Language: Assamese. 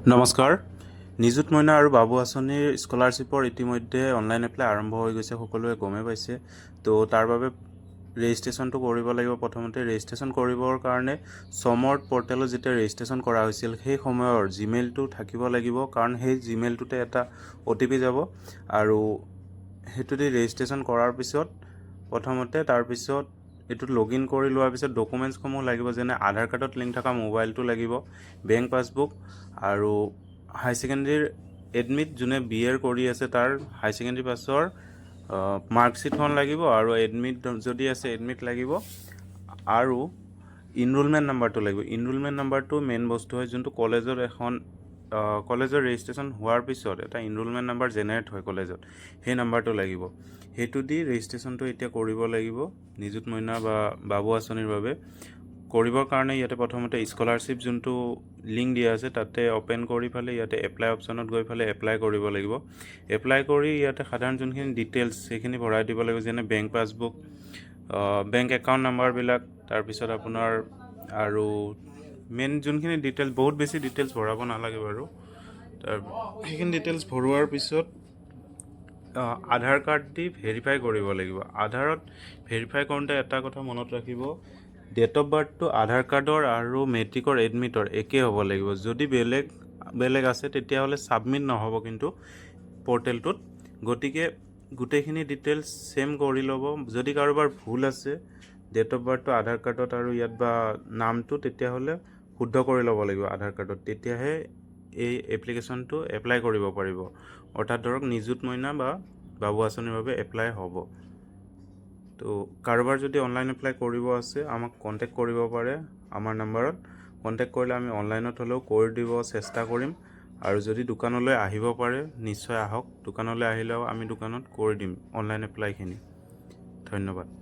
নমস্কাৰ। নিযুত মইনা আৰু বাবু আঁচনিৰ স্কলাৰশ্বিপৰ ইতিমধ্যে অনলাইন এপ্লাই আৰম্ভ হৈ গৈছে, সকলোৱে গমেই পাইছে। তো তাৰ বাবে ৰেজিষ্ট্ৰেশ্যনটো কৰিব লাগিব। প্ৰথমতে ৰেজিষ্ট্ৰেশ্যন কৰিবৰ কাৰণে সমৰ্থ পৰ্টেলত যেতিয়া ৰেজিষ্ট্ৰেশ্যন কৰা হৈছিল সেই সময়ৰ জিমেইলটো থাকিব লাগিব, কাৰণ সেই জিমেইলটোতে এটা OTP যাব আৰু সেইটো দি ৰেজিষ্ট্ৰেশ্যন কৰাৰ পিছত প্ৰথমতে তাৰপিছত এইটোত লগ ইন কৰি লোৱাৰ পিছত ডকুমেণ্টছসমূহ লাগিব, যেনে আধাৰ কাৰ্ডত লিংক থকা মোবাইলটো লাগিব, বেংক পাছবুক আৰু হাই ছেকেণ্ডেৰীৰ এডমিট যোনে BA কৰি আছে তাৰ হাই ছেকেণ্ডেৰী পাছৰ মাৰ্কশ্বিটখন লাগিব আৰু এডমিট যদি আছে এডমিট লাগিব আৰু ইনৰোলমেণ্ট নাম্বাৰটো লাগিব। ইনৰোলমেণ্ট নাম্বাৰটো মেইন বস্তু হয়, যোনটো কলেজৰ কলেজৰ ৰেজিষ্ট্ৰেশ্যন হোৱাৰ পিছত এটা ইনৰোলমেণ্ট নাম্বাৰ জেনেৰেট হয় কলেজত, সেই নাম্বাৰটো লাগিব। সেইটো দি ৰেজিষ্ট্ৰেশ্যনটো এতিয়া কৰিব লাগিব নিযুত মইনা বা বাবু আঁচনিৰ বাবে। কৰিবৰ কাৰণে ইয়াতে প্ৰথমতে স্কলাৰশ্বিপ যোনটো লিংক দিয়া আছে তাতে অ'পেন কৰি ফালে ইয়াতে এপ্লাই অপশ্যনত গৈ ফালে এপ্লাই কৰিব লাগিব। এপ্লাই কৰি ইয়াতে সাধাৰণ যোনখিনি ডিটেইলছ সেইখিনি ভৰাই দিব লাগিব, যেনে বেংক পাছবুক, বেংক একাউণ্ট নাম্বাৰবিলাক, তাৰপিছত আপোনাৰ আৰু মেইন যোনখিনি ডিটেইলছ, বহুত বেছি ডিটেইলছ ভৰাব নালাগে বাৰু। সেইখিনি ডিটেইলছ ভৰোৱাৰ পিছত আধাৰ কাৰ্ড দি ভেৰিফাই কৰিব লাগিব। আধাৰত ভেৰিফাই কৰোঁতে এটা কথা মনত ৰাখিব, ডেট অফ বাৰ্থটো আধাৰ কাৰ্ডৰ আৰু মেট্ৰিকৰ এডমিটৰ একেই হ'ব লাগিব। যদি বেলেগ আছে তেতিয়াহ'লে ছাবমিট নহ'ব কিন্তু পৰ্টেলটোত। গতিকে গোটেইখিনি ডিটেইলছ ছেম কৰি ল'ব। যদি কাৰোবাৰ ভুল আছে ডেট অফ বাৰ্থটো আধাৰ কাৰ্ডত আৰু ইয়াত বা নামটো, তেতিয়াহ'লে শুদ্ধ কৰি ল'ব লাগিব আধাৰ কাৰ্ডত, তেতিয়াহে এই এপ্লিকেশ্যনটো এপ্লাই কৰিব পাৰিব। অৰ্থাৎ ধৰক নিযুত মইনা বা বাবু আঁচনিৰ বাবে এপ্লাই হ'ব। তো কাৰোবাৰ যদি অনলাইন এপ্লাই কৰিব আছে আমাক কণ্টেক্ট কৰিব পাৰে আমাৰ নাম্বাৰত। কণ্টেক্ট কৰিলে আমি অনলাইনত হ'লেও কৰি দিব চেষ্টা কৰিম, আৰু যদি দোকানলৈ আহিব পাৰে নিশ্চয় আহক। দোকানলৈ আহিলেও আমি দোকানত কৰি দিম অনলাইন এপ্লাইখিনি। ধন্যবাদ।